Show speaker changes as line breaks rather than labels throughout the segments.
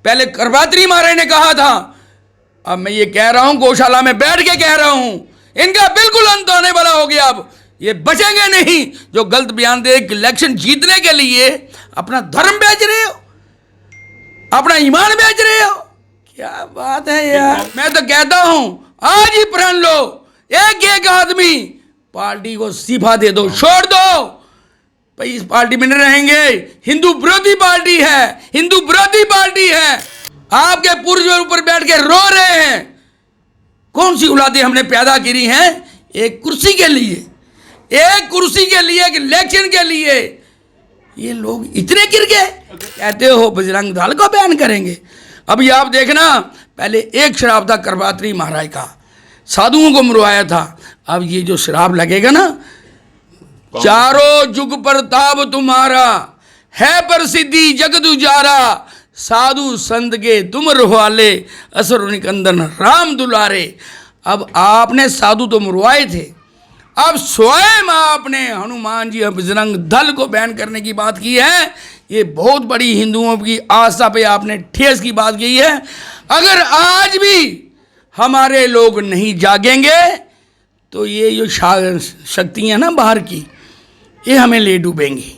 पहले करबात्री महाराज ने कहा था, अब मैं ये कह रहा हूं, गौशाला में बैठ के कह रहा हूं, इनका बिल्कुल अंत होने वाला हो गया। अब ये बचेंगे नहीं। जो गलत बयान दे, इलेक्शन जीतने के लिए अपना धर्म बेच रहे हो, अपना ईमान बेच रहे हो, क्या बात है यार। मैं तो कहता हूं आज ही प्रण लो, एक एक आदमी पार्टी को इस्तीफा दे दो, छोड़ दो भाई, इस पार्टी में नहीं रहेंगे। हिंदू विरोधी पार्टी है, हिंदू विरोधी पार्टी है। आपके पूर्वजों ऊपर बैठ के रो रहे हैं। कौन सी औलादें हमने पैदा करी हैं एक कुर्सी के लिए, एक कुर्सी के लिए, एक इलेक्शन के लिए। ये लोग इतने गिर गए। कहते हो बजरंग दल को बैन करेंगे। अभी आप देखना, पहले एक शराब था करबात्री महाराज का, साधुओं को मरवाया था। अब ये जो शराब लगेगा ना, चारों जुग प्रताप तुम्हारा है, प्रसिद्धि जगत उजारा, साधु संत के तुम रखवाले, असुर निकंदन राम दुलारे। अब आपने साधु तो मरवाए थे, अब स्वयं आपने हनुमान जी बजरंग दल को बैन करने की बात की है। ये बहुत बड़ी हिंदुओं की आस्था पे आपने ठेस की बात की है। अगर आज भी हमारे लोग नहीं जागेंगे तो ये जो शक्तियां ना बाहर की, ये हमें ले डूबेंगी।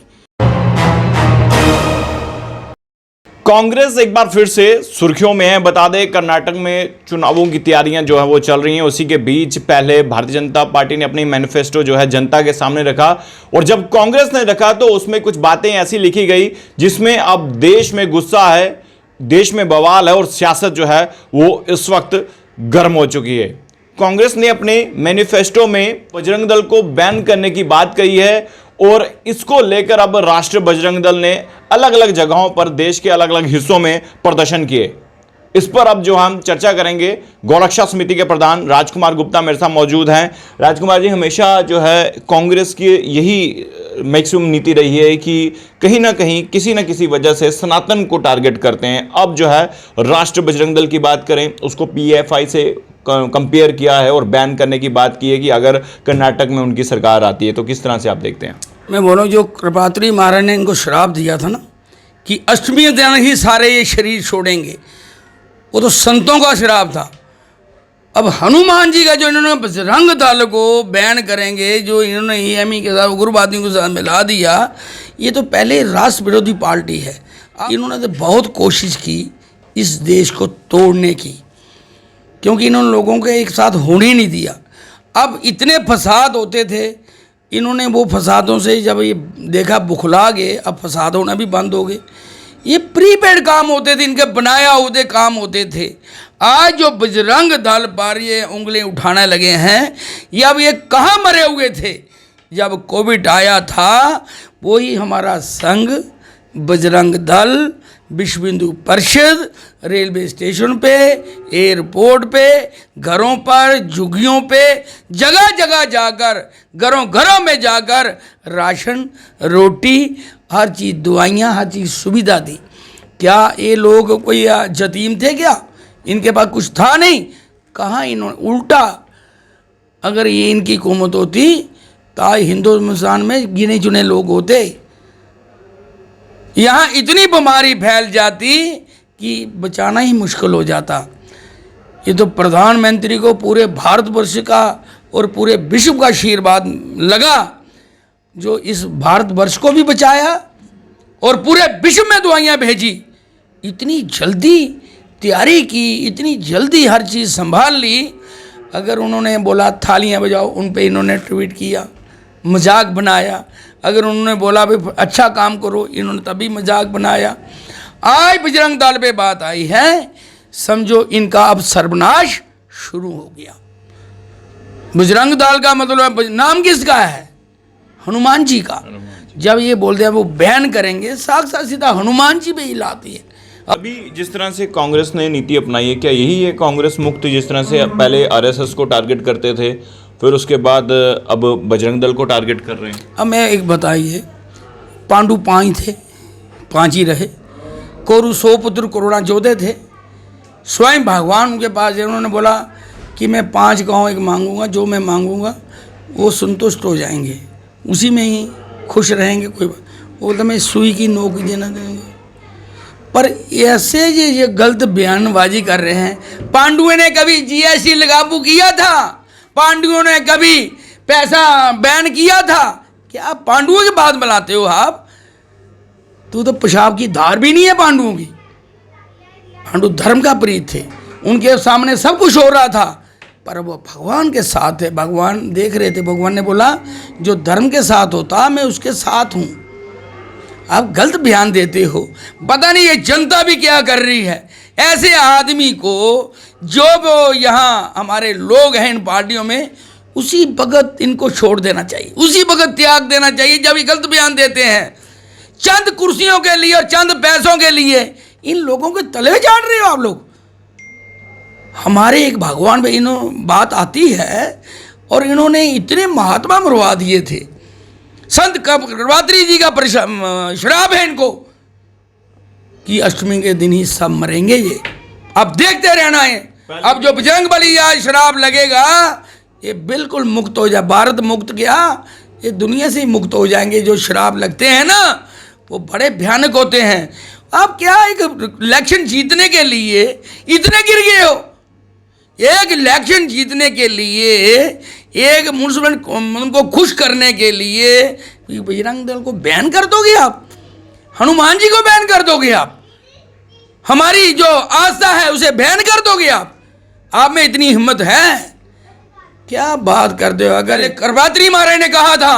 कांग्रेस एक बार फिर से सुर्खियों में है। बता दें, कर्नाटक में चुनावों की तैयारियां जो है वो चल रही हैं। उसी के बीच पहले भारतीय जनता पार्टी ने अपनी मैनिफेस्टो जो है जनता के सामने रखा, और जब कांग्रेस ने रखा तो उसमें कुछ बातें ऐसी लिखी गई जिसमें अब देश में गुस्सा है, देश में बवाल है, और सियासत जो है वो इस वक्त गर्म हो चुकी है। कांग्रेस ने अपने मैनिफेस्टो में बजरंग दल को बैन करने की बात कही है, और इसको लेकर अब राष्ट्रीय बजरंग दल ने अलग अलग जगहों पर देश के अलग अलग हिस्सों में प्रदर्शन किए। इस पर अब जो हम चर्चा करेंगे, गौरक्षा समिति के प्रधान राजकुमार गुप्ता मेरे साथ मौजूद हैं। राजकुमार जी, हमेशा जो है कांग्रेस की यही मैक्सिमम नीति रही है कि कहीं ना कहीं किसी न किसी वजह से सनातन को टारगेट करते हैं। अब जो है राष्ट्रीय बजरंग दल की बात करें, उसको पीएफआई से कंपेयर किया है और बैन करने की बात की है कि अगर कर्नाटक में उनकी सरकार आती है तो किस तरह से आप देखते हैं?
मैं बोलूँ, जो करपात्री महाराज ने इनको श्राप दिया था ना कि अष्टमी दिन ही सारे ये शरीर छोड़ेंगे, वो तो संतों का श्राप था। अब हनुमान जी का जो इन्होंने बजरंग दल को बैन करेंगे, जो इन्होंने ईएमई के साथ उग्रवादियों के साथ मिला दिया, ये तो पहले राष्ट्र विरोधी पार्टी है। इन्होंने तो बहुत कोशिश की इस देश को तोड़ने की, क्योंकि इन्होंने लोगों के एक साथ होने नहीं दिया। अब इतने फसाद होते थे, इन्होंने वो फसादों से जब ये देखा बुखला गए, अब फसाद होना भी बंद हो गए। ये प्रीपेड काम होते थे, इनके बनाया हुए काम होते थे। आज जो बजरंग दल पर ये उंगली उठाने लगे हैं, ये अब ये कहाँ मरे हुए थे? जब कोविड आया था, वही हमारा संघ, बजरंग दल, विश्व हिंदू परिषद रेलवे स्टेशन पे, एयरपोर्ट पे, घरों पर, झुग्गियों पे, जगह जगह जाकर, घरों घरों में जाकर राशन, रोटी, हर चीज़, दवाइयाँ, हर चीज़ सुविधा दी। क्या ये लोग कोई यतीम थे क्या? इनके पास कुछ था नहीं। कहाँ इन्होंने उल्टा, अगर ये इनकी हुकूमत होती तो हिंदू मुसलमान में गिने चुने लोग होते। यहाँ इतनी बीमारी फैल जाती कि बचाना ही मुश्किल हो जाता। ये तो प्रधानमंत्री को पूरे भारतवर्ष का और पूरे विश्व का आशीर्वाद लगा, जो इस भारतवर्ष को भी बचाया और पूरे विश्व में दवाइयाँ भेजी। इतनी जल्दी तैयारी की, इतनी जल्दी हर चीज़ संभाल ली। अगर उन्होंने बोला थालियाँ बजाओ, उन पे इन्होंने ट्वीट किया, मजाक बनाया। अगर उन्होंने बोला भाई अच्छा काम करो, इन्होंने तभी मजाक बनाया। आज बजरंग दल पे बात आई है, समझो इनका अब सर्वनाश शुरू हो गया। बजरंग दल का मतलब नाम किसका है? हनुमान जी का। जब ये बोलते हैं वो बैन करेंगे, साक्षात सीधा हनुमान जी पे ही लाती है।
अभी जिस तरह से कांग्रेस ने नीति अपनाई है, क्या यही है कांग्रेस मुक्त? जिस तरह से पहले आरएसएस को टारगेट करते थे, फिर उसके बाद अब बजरंग दल को टारगेट कर रहे हैं।
अब मैं एक बताइए, पांडु 5 थे, 5 ही रहे। कोरु 100 पुत्र कोरोना जोधे थे। स्वयं भगवान उनके पास, उन्होंने बोला कि मैं 5 गाँव एक मांगूंगा, जो मैं मांगूंगा वो संतुष्ट हो जाएंगे, उसी में ही खुश रहेंगे। कोई बात, वो बोलता मैं सुई की नोक देना देंगे। पर ऐसे ये गलत बयानबाजी कर रहे हैं। पांडुओं ने कभी जीएसटी लागू किया था? पांडुओं ने कभी पैसा बैन किया था? क्या पांडुओं की बात बनाते हो आप? तो पेशाब की धार भी नहीं है पांडुओं की। पांडु धर्म का प्रीत थे, उनके सामने सब कुछ हो रहा था, पर वो भगवान के साथ है। भगवान देख रहे थे। भगवान ने बोला जो धर्म के साथ होता मैं उसके साथ हूँ। आप गलत बयान देते हो। पता नहीं ये जनता भी क्या कर रही है। ऐसे आदमी को जो वो यहाँ हमारे लोग हैं इन पार्टियों में, उसी वक्त इनको छोड़ देना चाहिए, उसी वक्त त्याग देना चाहिए जब ये गलत बयान देते हैं। चंद कुर्सियों के लिए और चंद पैसों के लिए इन लोगों के तले चाट रहे हो आप लोग। हमारे एक भगवान पे बात आती है और इन्होंने इतने महात्मा मरवा दिए थे। संत करवात्री जी का श्राप है इनको कि अष्टमी के दिन ही सब मरेंगे। ये अब देखते रहना है। अब जो बजरंगबली आज श्राप लगेगा ये बिल्कुल मुक्त हो जाए। भारत मुक्त क्या, ये दुनिया से ही मुक्त हो जाएंगे। जो श्राप लगते हैं ना वो बड़े भयानक होते हैं। आप क्या एक इलेक्शन जीतने के लिए इतने गिर गए हो? एक इलेक्शन जीतने के लिए, एक म्युनिसिपल उनको खुश करने के लिए बजरंग दल को बैन कर दोगे आप? हनुमान जी को बैन कर दोगे आप? हमारी जो आस्था है उसे बैन कर दोगे आप? आप में इतनी हिम्मत है? क्या बात करते हो? अगर करवात्री महाराज ने कहा था,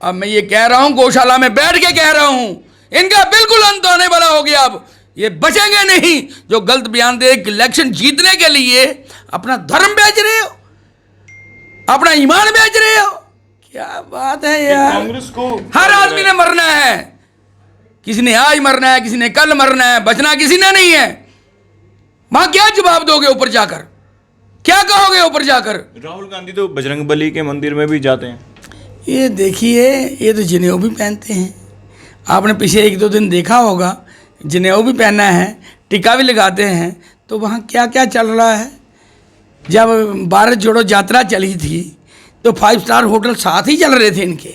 अब मैं ये कह रहा हूं, गौशाला में बैठ के कह रहा हूं, इनका बिल्कुल अंत होने वाला हो गया। अब ये बचेंगे नहीं जो गलत बयान दे। इलेक्शन जीतने के लिए अपना धर्म बेच रहे हो, अपना ईमान बेच रहे हो। क्या बात है यार।
कांग्रेस को
हर आदमी ने मरना है। किसी ने आज मरना है, किसी ने कल मरना है, बचना किसी ने नहीं है। वहां क्या जवाब दोगे ऊपर जाकर? क्या कहोगे ऊपर जाकर?
राहुल गांधी तो बजरंगबली के मंदिर में भी जाते हैं।
ये देखिए, ये तो जनेऊ भी पहनते हैं। आपने पिछले 1-2 दिन देखा होगा, जनेऊ भी पहना है, टीका भी लगाते हैं। तो वहाँ क्या क्या चल रहा है। जब भारत जोड़ो यात्रा चली थी तो 5 स्टार होटल साथ ही चल रहे थे इनके।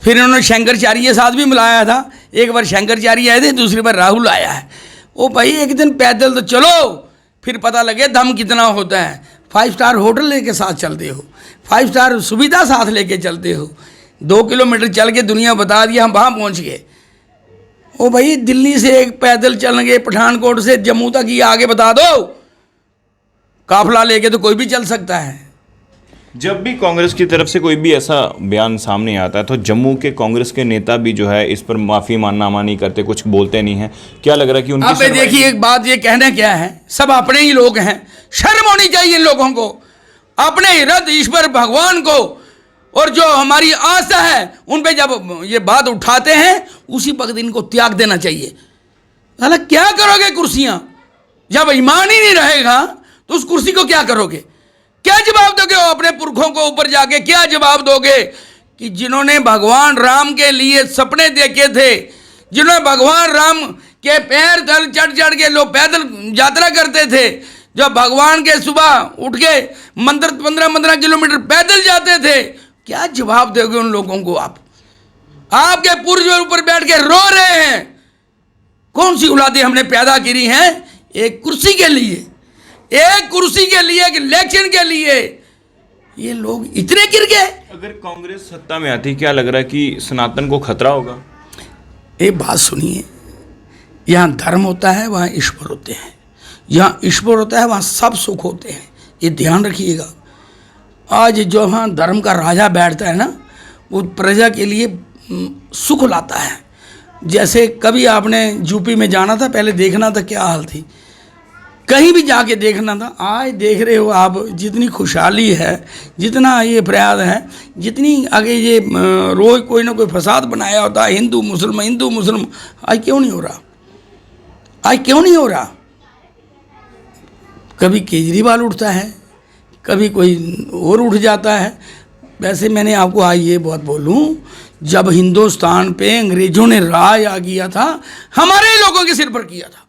फिर इन्होंने शंकराचार्य साथ भी मिलाया था। एक बार शंकराचार्य आए थे, दूसरी बार राहुल आया है। ओ भाई, एक दिन पैदल तो चलो, फिर पता लगे दम कितना होता है। 5 स्टार होटल लेके साथ चलते हो, 5 स्टार सुविधा साथ लेके चलते हो। 2 किलोमीटर चल के दुनिया बता दिया हम वहाँ पहुँच गए। ओ भाई, दिल्ली से एक पैदल चल गए, पठानकोट से जम्मू तक ये आगे बता दो। काफिला लेके तो कोई भी चल सकता है।
जब भी कांग्रेस की तरफ से कोई भी ऐसा बयान सामने आता है तो जम्मू के कांग्रेस के नेता भी जो है इस पर माफी माननामा नहीं करते, कुछ बोलते नहीं है। क्या लग रहा है कि उनकी
अब देखिए, एक बात ये कहना क्या है, सब अपने ही लोग हैं। शर्म होनी चाहिए इन लोगों को, अपने रद ईश्वर भगवान को और जो हमारी आस्था है उन पे जब ये बात उठाते हैं उसी वक्त इनको त्याग देना चाहिए। साला क्या करोगे कुर्सियां? जब ईमान ही नहीं रहेगा तो उस कुर्सी को क्या करोगे? क्या जवाब दोगे हो अपने पुरखों को ऊपर जाके? क्या जवाब दोगे कि जिन्होंने भगवान राम के लिए सपने देखे थे, जिन्होंने भगवान राम के पैर तल चढ़ चढ़ के लोग पैदल यात्रा करते थे, जब भगवान के सुबह उठ के मंदिर 15-15 किलोमीटर पैदल जाते थे, क्या जवाब दोगे उन लोगों को आप? आपके पूर्वजों ऊपर बैठ के रो रहे हैं। कौन सी औलादें हमने पैदा करी हैं एक कुर्सी के लिए, एक कुर्सी के लिए, एक इलेक्शन के लिए? ये लोग इतने गिर गए।
अगर कांग्रेस सत्ता में आती, क्या लग रहा है कि सनातन को खतरा होगा?
एक बात सुनिए, यहाँ धर्म होता है वहाँ ईश्वर होते हैं। यहाँ ईश्वर होता है वहाँ सब सुख होते हैं, ये ध्यान रखिएगा। आज जो वहाँ धर्म का राजा बैठता है ना, वो प्रजा के लिए सुख लाता है। जैसे कभी आपने यूपी में जाना था, पहले देखना था क्या हाल थी, कहीं भी जाके देखना था। आज देख रहे हो आप जितनी खुशहाली है, जितना ये प्रयास है, जितनी आगे ये रोज़ कोई ना कोई फसाद बनाया होता है, हिंदू मुस्लिम, आज क्यों नहीं हो रहा? आज क्यों नहीं हो रहा? कभी केजरीवाल उठता है, कभी कोई और उठ जाता है। वैसे मैंने आपको आज ये बात बोलूँ, जब हिंदुस्तान पे अंग्रेज़ों ने राज आ गया था, हमारे ही लोगों के सिर पर किया था,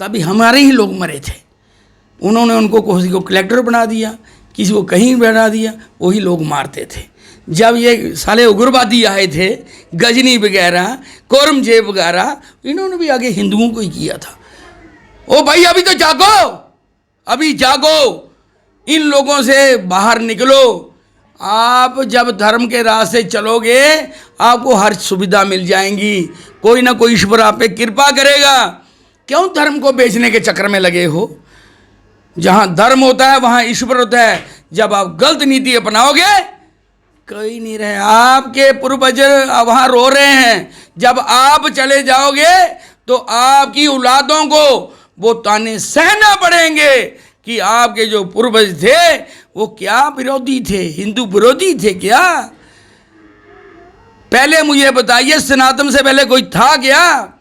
तभी हमारे ही लोग मरे थे। उन्होंने उनको किसी को कलेक्टर बना दिया, किसी को कहीं बैठा दिया, वही लोग मारते थे। जब ये साले उग्रवादी आए थे, गजनी वगैरह, औरंगजेब वगैरह, इन्होंने भी आगे हिंदुओं को ही किया था। ओ भाई अभी तो जागो, अभी जागो, इन लोगों से बाहर निकलो। आप जब धर्म के रास्ते चलोगे आपको हर सुविधा मिल जाएंगी, कोई ना कोई ईश्वर आप पे कृपा करेगा। क्यों धर्म को बेचने के चक्कर में लगे हो? जहाँ धर्म होता है वहाँ ईश्वर होता है। जब आप गलत नीति अपनाओगे कोई नहीं रहे। आपके पूर्वज वहाँ रो रहे हैं, जब आप चले जाओगे तो आपकी औलादों को वो ताने सहना पड़ेंगे कि आपके जो पूर्वज थे वो क्या विरोधी थे, हिंदू विरोधी थे क्या? पहले मुझे बताइए, सनातन से पहले कोई था क्या?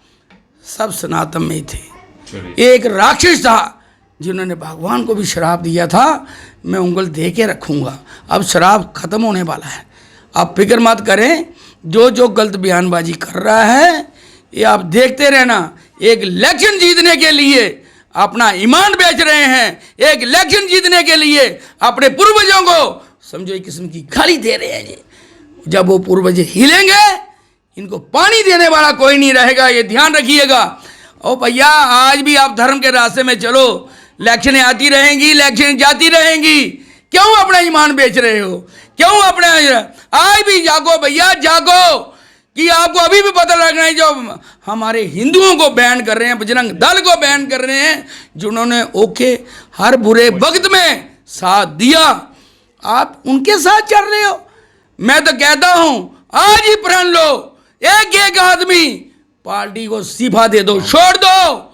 सब सनातन में ही थे। एक राक्षस था जिन्होंने भगवान को भी श्राप दिया था, मैं उंगल दे के रखूँगा। अब श्राप खत्म होने वाला है, आप फिक्र मत करें। जो जो गलत बयानबाजी कर रहा है ये आप देखते रहना। एक इलेक्शन जीतने के लिए अपना ईमान बेच रहे हैं, एक इलेक्शन जीतने के लिए अपने पूर्वजों को समझो एक किस्म की गाली दे रहे हैं। ये जब वो पूर्वज हिलेंगे इनको पानी देने वाला कोई नहीं रहेगा, ये ध्यान रखिएगा। ओ भैया आज भी आप धर्म के रास्ते में चलो, इलेक्शनें आती रहेंगी, इलेक्शन जाती रहेंगी, क्यों अपना ईमान बेच रहे हो? क्यों अपना? आज भी जागो भैया, जागो, कि आपको अभी भी पता लग रहा है जो हमारे हिंदुओं को बैन कर रहे हैं, बजरंग दल को बैन कर रहे हैं, जिन्होंने ओके हर बुरे वक्त में साथ दिया, आप उनके साथ चल रहे हो। मैं तो कहता हूं आज ही प्रण लो, एक एक आदमी पार्टी को इस्तीफा दे दो, छोड़ दो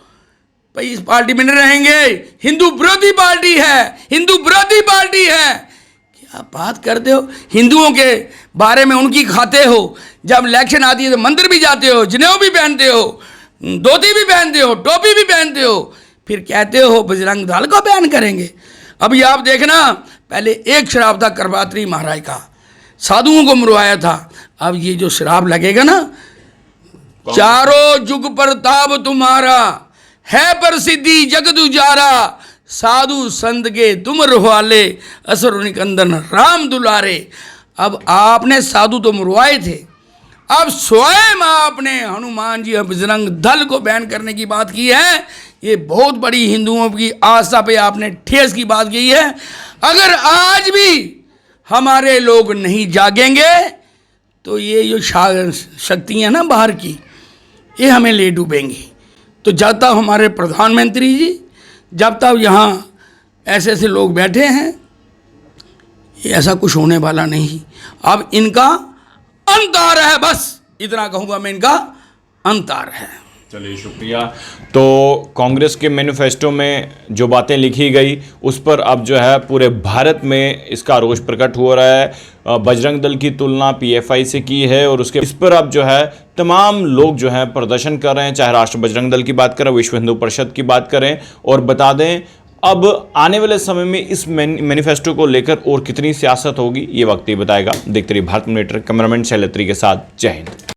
भाई, इस पार्टी में नहीं रहेंगे, हिंदू विरोधी पार्टी है, हिंदू विरोधी पार्टी है। क्या बात करते हो? हिंदुओं के बारे में उनकी खाते हो, जब इलेक्शन आती है तो मंदिर भी जाते हो, जनेऊ भी पहनते हो, धोती भी पहनते हो, टोपी भी पहनते हो, फिर कहते हो बजरंग दल को बैन करेंगे। अभी आप देखना, पहले एक शराब था करवात्री महाराज का, साधुओं को मरवाया था। अब ये जो शराब लगेगा ना, चारों जुग प्रताप तुम्हारा है, प्रसिद्धि जगत उजारा, साधु संत के तुम रखवाले, असुर निकंदन राम दुलारे। अब आपने साधु तो मरवाए थे, अब स्वयं आपने हनुमान जी बजरंग दल को बैन करने की बात की है। ये बहुत बड़ी हिंदुओं की आस्था पे आपने ठेस की बात की है। अगर आज भी हमारे लोग नहीं जागेंगे तो ये जो शक्तियाँ ना बाहर की, ये हमें ले डूबेंगी। तो जब तक हमारे प्रधानमंत्री जी, जब तक यहाँ ऐसे ऐसे लोग बैठे हैं, ये ऐसा कुछ होने वाला नहीं। अब इनका अंत आ रहा है, बस इतना कहूँगा मैं, इनका अंत आ रहा है।
चलिए शुक्रिया। तो कांग्रेस के मैनिफेस्टो में जो बातें लिखी गई उस पर अब जो है पूरे भारत में इसका रोष प्रकट हो रहा है। बजरंग दल की तुलना पीएफआई से की है और उसके इस पर अब जो है तमाम लोग जो है प्रदर्शन कर रहे हैं, चाहे राष्ट्र बजरंग दल की बात करें, विश्व हिंदू परिषद की बात करें। और बता दें अब आने वाले समय में इस मैनिफेस्टो को लेकर और कितनी सियासत होगी ये वक्त ही बताएगा। देखते रहिए भारत मॉनिटर, कैमरामैन शैलेत्री के साथ। जय हिंद।